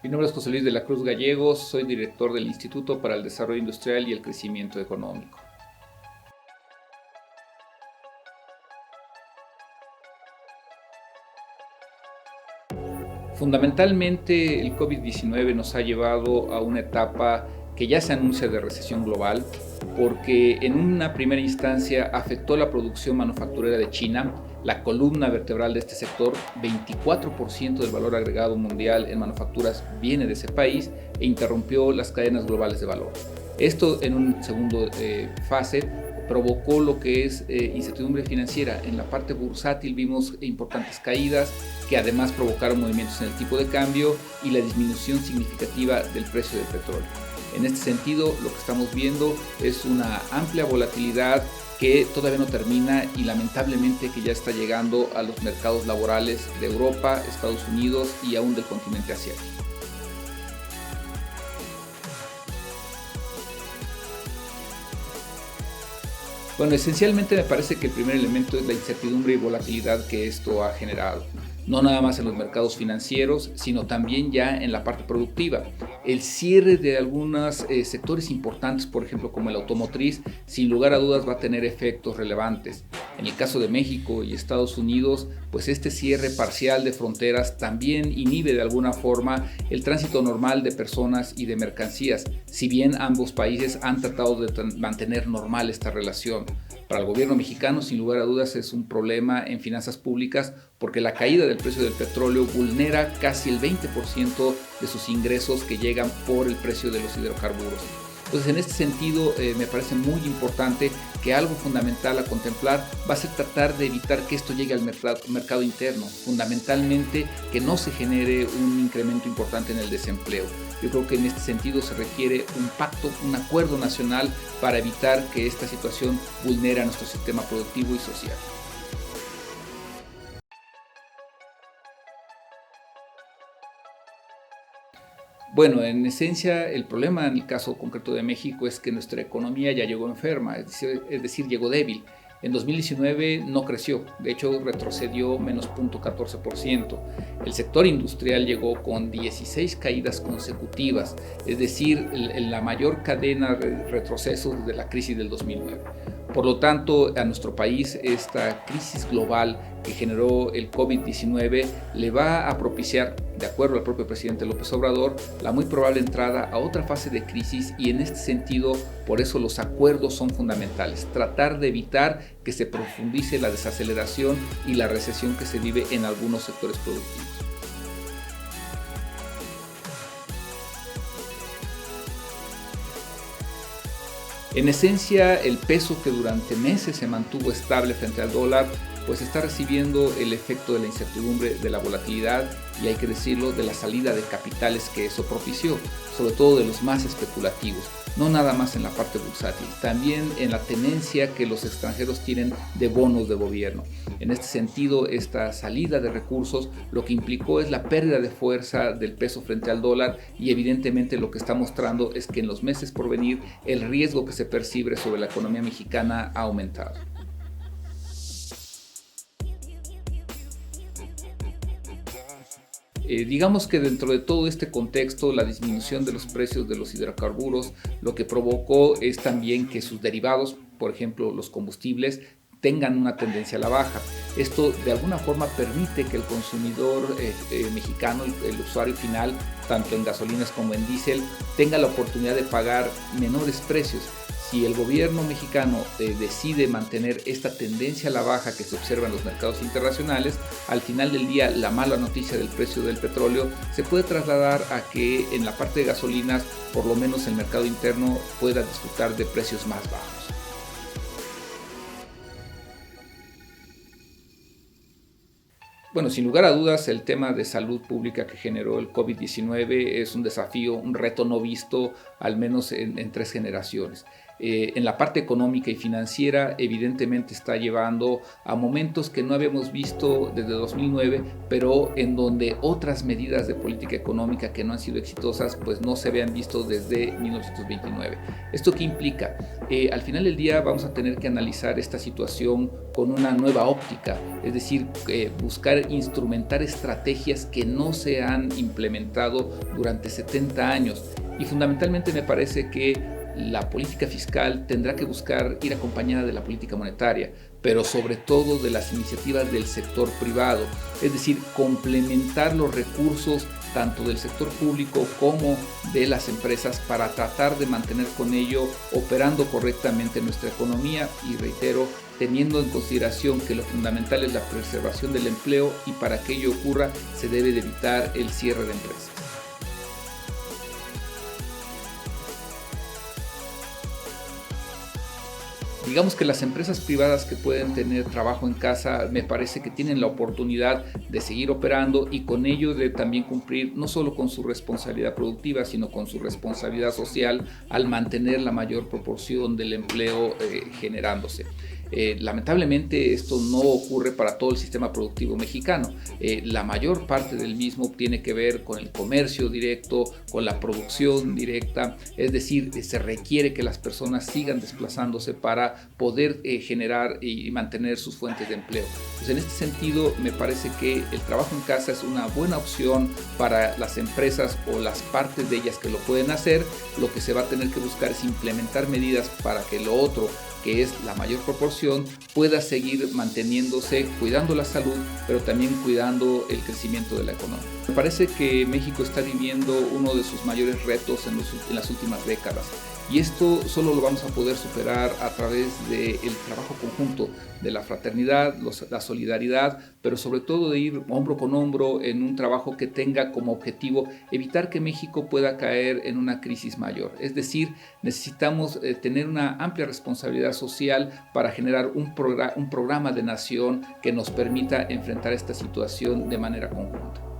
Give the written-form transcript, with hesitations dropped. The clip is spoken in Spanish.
Mi nombre es José Luis de la Cruz Gallegos, soy director del Instituto para el Desarrollo Industrial y el Crecimiento Económico. Fundamentalmente, el COVID-19 nos ha llevado a una etapa que ya se anuncia de recesión global, porque en una primera instancia afectó la producción manufacturera de China, la columna vertebral de este sector. 24% del valor agregado mundial en manufacturas viene de ese país, e interrumpió las cadenas globales de valor. Esto, en un segundo fase, provocó lo que es incertidumbre financiera. En la parte bursátil vimos importantes caídas que además provocaron movimientos en el tipo de cambio y la disminución significativa del precio del petróleo. En este sentido, lo que estamos viendo es una amplia volatilidad que todavía no termina y lamentablemente que ya está llegando a los mercados laborales de Europa, Estados Unidos y aún del continente asiático. Bueno, esencialmente me parece que el primer elemento es la incertidumbre y volatilidad que esto ha generado. No nada más en los mercados financieros, sino también ya en la parte productiva. El cierre de algunos sectores importantes, por ejemplo como el automotriz, sin lugar a dudas va a tener efectos relevantes. En el caso de México y Estados Unidos, pues este cierre parcial de fronteras también inhibe de alguna forma el tránsito normal de personas y de mercancías, si bien ambos países han tratado de mantener normal esta relación. Para el gobierno mexicano, sin lugar a dudas, es un problema en finanzas públicas porque la caída del precio del petróleo vulnera casi el 20% de sus ingresos que llegan por el precio de los hidrocarburos. Entonces, en este sentido, me parece muy importante que algo fundamental a contemplar va a ser tratar de evitar que esto llegue al mercado interno, fundamentalmente que no se genere un incremento importante en el desempleo. Yo creo que en este sentido se requiere un pacto, un acuerdo nacional para evitar que esta situación vulnere a nuestro sistema productivo y social. Bueno, en esencia, el problema en el caso concreto de México es que nuestra economía ya llegó enferma, es decir, llegó débil. En 2019 no creció, de hecho retrocedió menos 0.14%. El sector industrial llegó con 16 caídas consecutivas, es decir, la mayor cadena de retrocesos desde la crisis del 2009. Por lo tanto, a nuestro país esta crisis global que generó el COVID-19 le va a propiciar, de acuerdo al propio presidente López Obrador, la muy probable entrada a otra fase de crisis, y en este sentido, por eso los acuerdos son fundamentales. Tratar de evitar que se profundice la desaceleración y la recesión que se vive en algunos sectores productivos. En esencia, el peso que durante meses se mantuvo estable frente al dólar, pues está recibiendo el efecto de la incertidumbre, de la volatilidad y, hay que decirlo, de la salida de capitales que eso propició, sobre todo de los más especulativos, no nada más en la parte bursátil, también en la tenencia que los extranjeros tienen de bonos de gobierno. En este sentido, esta salida de recursos lo que implicó es la pérdida de fuerza del peso frente al dólar, y evidentemente lo que está mostrando es que en los meses por venir el riesgo que se percibe sobre la economía mexicana ha aumentado. Digamos que dentro de todo este contexto, la disminución de los precios de los hidrocarburos lo que provocó es también que sus derivados, por ejemplo los combustibles, tengan una tendencia a la baja. Esto de alguna forma permite que el consumidor mexicano, el usuario final, tanto en gasolinas como en diésel, tenga la oportunidad de pagar menores precios. Si el gobierno mexicano decide mantener esta tendencia a la baja que se observa en los mercados internacionales, al final del día la mala noticia del precio del petróleo se puede trasladar a que en la parte de gasolinas, por lo menos el mercado interno pueda disfrutar de precios más bajos. Bueno, sin lugar a dudas, el tema de salud pública que generó el COVID-19 es un desafío, un reto no visto, al menos en 3 generaciones. en la parte económica y financiera evidentemente está llevando a momentos que no habíamos visto desde 2009, pero en donde otras medidas de política económica que no han sido exitosas pues no se habían visto desde 1929. ¿Esto qué implica? Al final del día vamos a tener que analizar esta situación con una nueva óptica, es decir, buscar instrumentar estrategias que no se han implementado durante 70 años. Y fundamentalmente me parece que la política fiscal tendrá que buscar ir acompañada de la política monetaria, pero sobre todo de las iniciativas del sector privado, es decir, complementar los recursos tanto del sector público como de las empresas para tratar de mantener con ello operando correctamente nuestra economía y, reitero, teniendo en consideración que lo fundamental es la preservación del empleo y para que ello ocurra se debe de evitar el cierre de empresas. Digamos que las empresas privadas que pueden tener trabajo en casa me parece que tienen la oportunidad de seguir operando y con ello de también cumplir no solo con su responsabilidad productiva, sino con su responsabilidad social al mantener la mayor proporción del empleo generándose. Lamentablemente esto no ocurre para todo el sistema productivo mexicano. La mayor parte del mismo tiene que ver con el comercio directo, con la producción directa, es decir, se requiere que las personas sigan desplazándose para poder generar y mantener sus fuentes de empleo. Pues en este sentido me parece que el trabajo en casa es una buena opción para las empresas o las partes de ellas que lo pueden hacer. Lo que se va a tener que buscar es implementar medidas para que lo otro, que es la mayor proporción, pueda seguir manteniéndose, cuidando la salud, pero también cuidando el crecimiento de la economía. Me parece que México está viviendo uno de sus mayores retos en las últimas décadas. Y esto solo lo vamos a poder superar a través del trabajo conjunto, de la fraternidad, la solidaridad, pero sobre todo de ir hombro con hombro en un trabajo que tenga como objetivo evitar que México pueda caer en una crisis mayor. Es decir, necesitamos tener una amplia responsabilidad social para generar un programa de nación que nos permita enfrentar esta situación de manera conjunta.